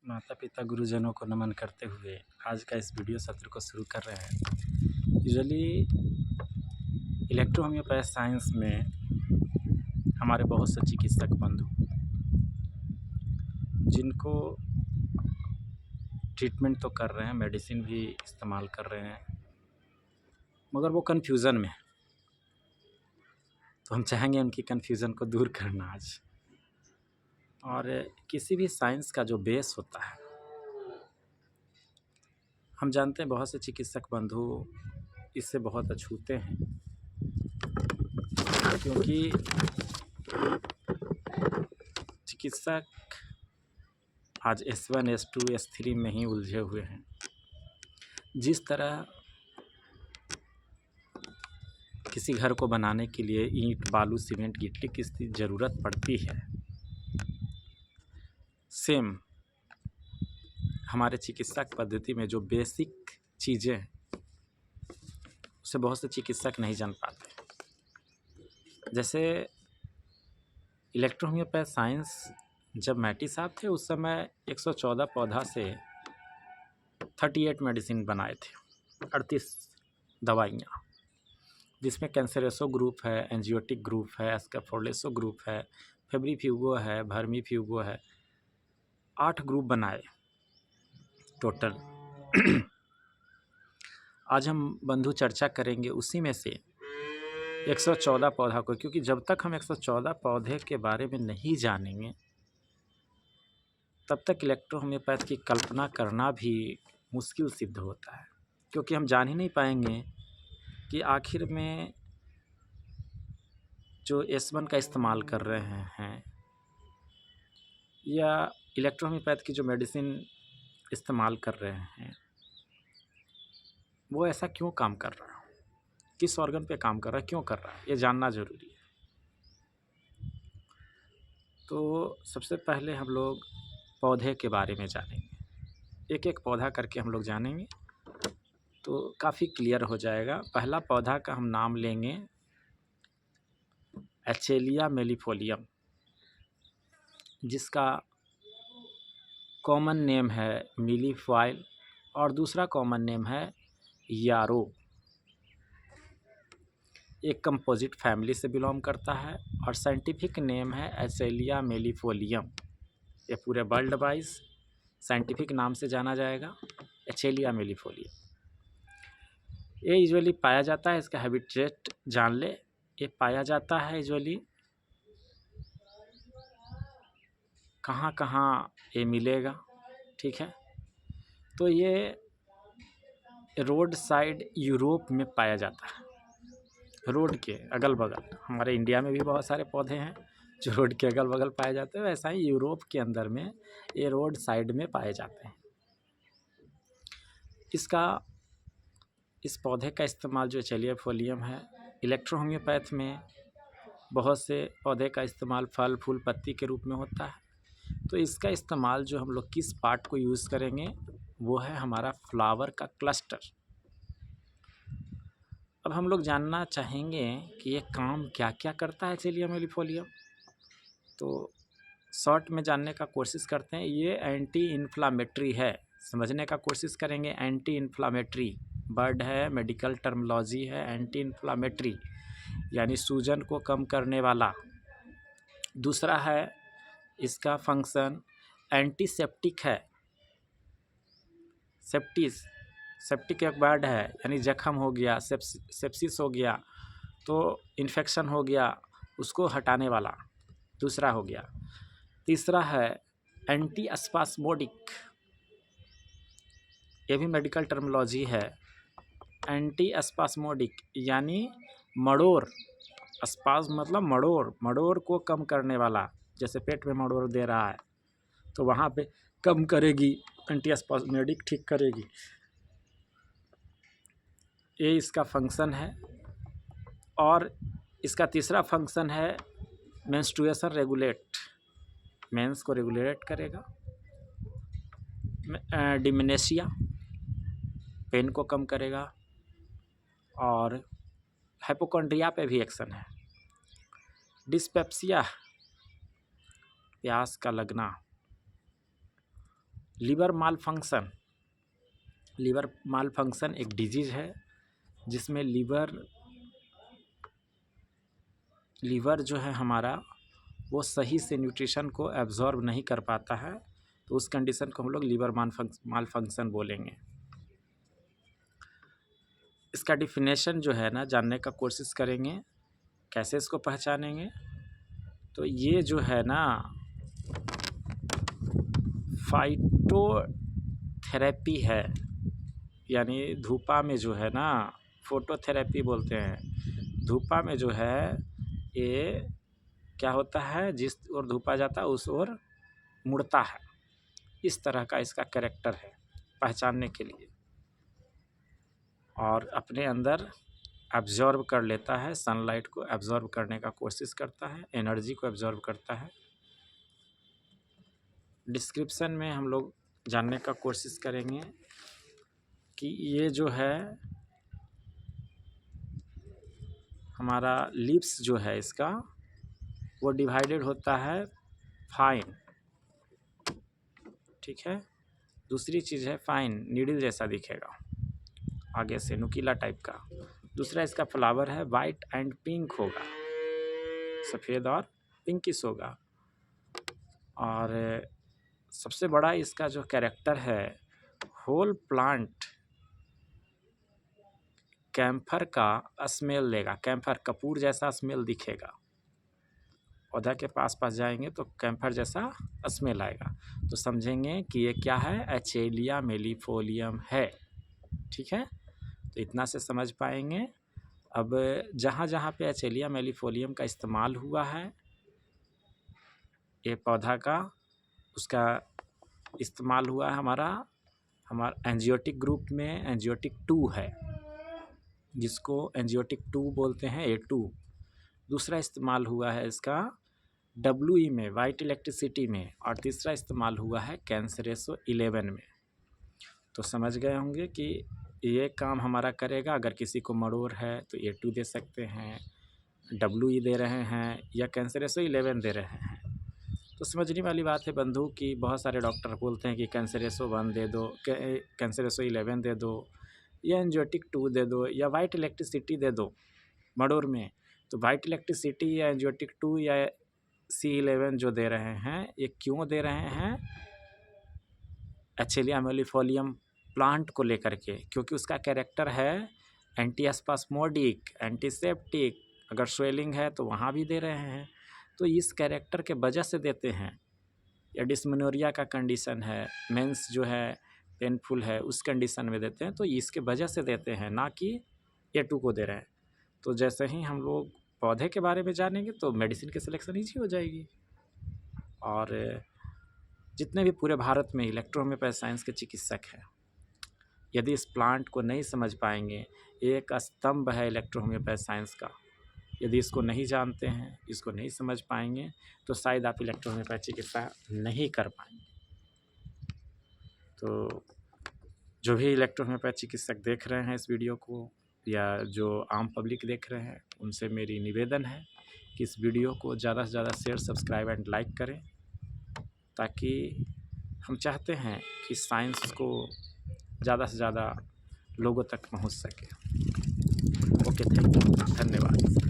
माता पिता गुरुजनों को नमन करते हुए आज का इस वीडियो सत्र को शुरू कर रहे हैं। यूजुअली इलेक्ट्रो होम्योपैथ साइंस में हमारे बहुत से चिकित्सक बंधु जिनको ट्रीटमेंट तो कर रहे हैं, मेडिसिन भी इस्तेमाल कर रहे हैं, मगर वो कन्फ्यूज़न में है। तो हम चाहेंगे उनकी कन्फ्यूज़न को दूर करना आज। और किसी भी साइंस का जो बेस होता है, हम जानते हैं बहुत से चिकित्सक बंधु इससे बहुत अछूते हैं, क्योंकि चिकित्सक आज S1 S2 S3 में ही उलझे हुए हैं। जिस तरह किसी घर को बनाने के लिए ईंट, बालू, सीमेंट, गिट्टी की ज़रूरत पड़ती है, सेम हमारे चिकित्सा पद्धति में जो बेसिक चीज़ें हैं उसे बहुत से चिकित्सक नहीं जान पाते। जैसे इलेक्ट्रो होम्योपैथ साइंस जब मैटी साहब थे उस समय 114 पौधा से 38 मेडिसिन बनाए थे, 38 दवाइयाँ, जिसमें कैंसरेसो ग्रुप है, एंजियोटिक ग्रुप है, स्कैफोल्डेसो ग्रुप है, फेब्रिफ्यूगो है, वर्मीफ्यूगो है, 8 ग्रुप बनाए टोटल। आज हम बंधु चर्चा करेंगे उसी में से 114 पौधा को, क्योंकि जब तक हम 114 पौधे के बारे में नहीं जानेंगे तब तक इलेक्ट्रो होम्योपैथ की कल्पना करना भी मुश्किल सिद्ध होता है, क्योंकि हम जान ही नहीं पाएंगे कि आखिर में जो S1 का इस्तेमाल कर रहे हैं या इलेक्ट्रो होम्योपैथ की जो मेडिसिन इस्तेमाल कर रहे हैं वो ऐसा क्यों काम कर रहा है, किस ऑर्गन पे काम कर रहा है, क्यों कर रहा है, ये जानना ज़रूरी है। तो सबसे पहले हम लोग पौधे के बारे में जानेंगे, एक एक पौधा करके हम लोग जानेंगे तो काफ़ी क्लियर हो जाएगा। पहला पौधा का हम नाम लेंगे एचेलिया मेलिफोलियम, जिसका कॉमन नेम है मिलीफॉयल और दूसरा कॉमन नेम है यारो। एक कंपोजिट फैमिली से बिलोंग करता है और साइंटिफिक नेम है एचेलिया मेलिफोलियम। ये पूरे वर्ल्ड वाइज साइंटिफिक नाम से जाना जाएगा, एचेलिया मेलिफोलियम। ये यूजुअली पाया जाता है, इसका हैबिटेट जान ले, ये पाया जाता है यूजुअली कहाँ कहाँ ये मिलेगा, ठीक है। तो ये रोड साइड यूरोप में पाया जाता है, रोड के अगल बगल। हमारे इंडिया में भी बहुत सारे पौधे हैं जो रोड के अगल बगल पाए जाते हैं, वैसा ही यूरोप के अंदर में ये रोड साइड में पाए जाते हैं। इस पौधे का इस्तेमाल जो एचेलिया फोलियम है, इलेक्ट्रो होम्योपैथ में बहुत से पौधे का इस्तेमाल फल, फूल, पत्ती के रूप में होता है। तो इसका इस्तेमाल जो हम लोग किस पार्ट को यूज़ करेंगे वो है हमारा फ्लावर का क्लस्टर। अब हम लोग जानना चाहेंगे कि ये काम क्या क्या करता है एचेलिया मेलिफोलियम। तो शॉर्ट में जानने का कोशिश करते हैं। ये एंटी इन्फ्लामेटरी है, समझने का कोशिश करेंगे। एंटी इन्फ्लामेटरी वर्ड है, मेडिकल टर्मिनोलॉजी है। एंटी इन्फ्लामेटरी यानी सूजन को कम करने वाला। दूसरा है इसका फंक्शन एंटीसेप्टिक है। सेप्टिक एक वर्ड है, यानी जख्म हो गया, सेप्सिस हो गया, तो इन्फेक्शन हो गया, उसको हटाने वाला दूसरा हो गया। तीसरा है एंटी स्पास्मोडिक, ये भी मेडिकल टर्मिनोलॉजी है। एंटी स्पास्मोडिक यानी मड़ोर, स्पास्म मतलब मड़ोर, मड़ोर को कम करने वाला। जैसे पेट में मड़ोर दे रहा है तो वहाँ पे कम करेगी, एंटी स्पास्मोडिक ठीक करेगी। ये इसका फंक्शन है। और इसका तीसरा फंक्शन है मेंस्ट्रुएशन रेगुलेट, मेंस को रेगुलेट करेगा। डिमेनेशिया, पेन को कम करेगा। और हाइपोकॉन्ड्रिया पे भी एक्शन है। डिस्पेप्सिया, प्यास का लगना, लीवर माल फंक्शन एक डिजीज़ है जिसमें लीवर जो है हमारा वो सही से न्यूट्रिशन को एब्जॉर्ब नहीं कर पाता है, तो उस कंडीशन को हम लोग लीवर माल फंक्शन बोलेंगे। इसका डिफिनेशन जो है ना जानने का कोशिश करेंगे, कैसे इसको पहचानेंगे। तो ये जो है ना फाइटोथेरेपी है, यानी धूपा में जो है ना फोटोथेरेपी बोलते हैं। धूपा में जो है ये क्या होता है, जिस ओर धूपा जाता है उस ओर मुड़ता है। इस तरह का इसका कैरेक्टर है पहचानने के लिए, और अपने अंदर एब्जॉर्ब कर लेता है, सनलाइट को एब्जॉर्ब करने का कोशिश करता है, एनर्जी को एब्जॉर्ब करता है। डिस्क्रिप्शन में हम लोग जानने का कोशिश करेंगे कि ये जो है हमारा लिप्स जो है इसका वो डिवाइडेड होता है फाइन, ठीक है। दूसरी चीज़ है फाइन, नीडल जैसा दिखेगा, आगे से नुकीला टाइप का। दूसरा इसका फ्लावर है वाइट एंड पिंक होगा, सफ़ेद और पिंकिश होगा। और सबसे बड़ा इसका जो कैरेक्टर है, होल प्लांट कैम्फर का स्मेल देगा, कैम्फर कपूर जैसा स्मेल दिखेगा। पौधा के पास जाएंगे तो कैम्फर जैसा स्मेल आएगा, तो समझेंगे कि ये क्या है, एचेलिया मेलिफोलियम है, ठीक है। तो इतना से समझ पाएंगे। अब जहाँ जहाँ पे एचेलिया मेलिफोलियम का इस्तेमाल हुआ है ये पौधा का, उसका इस्तेमाल हुआ है हमारा एंजियोटिक ग्रुप में एंजियोटिक 2 है, जिसको एंजियोटिक 2 बोलते हैं, A2। दूसरा इस्तेमाल हुआ है इसका WE में, वाइट इलेक्ट्रिसिटी में, और तीसरा इस्तेमाल हुआ है कैंसरेसो 11 में। तो समझ गए होंगे कि ये काम हमारा करेगा। अगर किसी को मरोड़ है तो A2 दे सकते हैं, WE दे रहे हैं, या कैंसरेसो 11 दे रहे हैं। तो समझने वाली बात है बंधु कि बहुत सारे डॉक्टर बोलते हैं कि कैंसरेसो 1 दे दो, कैंसरेसो 11 दे दो, या एंजियोटिक 2 दे दो, या वाइट इलेक्ट्रिसिटी दे दो मरोड़ में। तो वाइट इलेक्ट्रिसिटी या एंजियोटिक 2 या C11 जो दे रहे हैं, ये क्यों दे रहे हैं, एचेलिया मेलिफोलियम प्लांट को लेकर के, क्योंकि उसका कैरेक्टर है एंटीस्पास्मोडिक, एंटीसेप्टिक। अगर स्वेलिंग है तो वहाँ भी दे रहे हैं, तो इस कैरेक्टर के वजह से देते हैं। या डिस्मेनोरिया का कंडीशन है, मेंस जो है पेनफुल है, उस कंडीशन में देते हैं, तो इसके वजह से देते हैं, ना कि A2 को दे रहे हैं। तो जैसे ही हम लोग पौधे के बारे में जानेंगे तो मेडिसिन की सिलेक्शन ईजी हो जाएगी। और जितने भी पूरे भारत में इलेक्ट्रोहोम्योपैथ साइंस के चिकित्सक हैं, यदि इस प्लांट को नहीं समझ पाएंगे, एक स्तंभ है इलेक्ट्रोहोम्योपैथ साइंस का, यदि इसको नहीं जानते हैं, इसको नहीं समझ पाएंगे, तो शायद आप इलेक्ट्रोहोम्योपैथ चिकित्सा नहीं कर पाएंगे। तो जो भी इलेक्ट्रोहोम्योपैथ चिकित्सक देख रहे हैं इस वीडियो को, या जो आम पब्लिक देख रहे हैं, उनसे मेरी निवेदन है कि इस वीडियो को ज़्यादा से ज़्यादा शेयर, सब्सक्राइब एंड लाइक करें, ताकि हम चाहते हैं कि साइंस को ज़्यादा से ज़्यादा लोगों तक पहुंच सके। ओके, थैंक यू, धन्यवाद।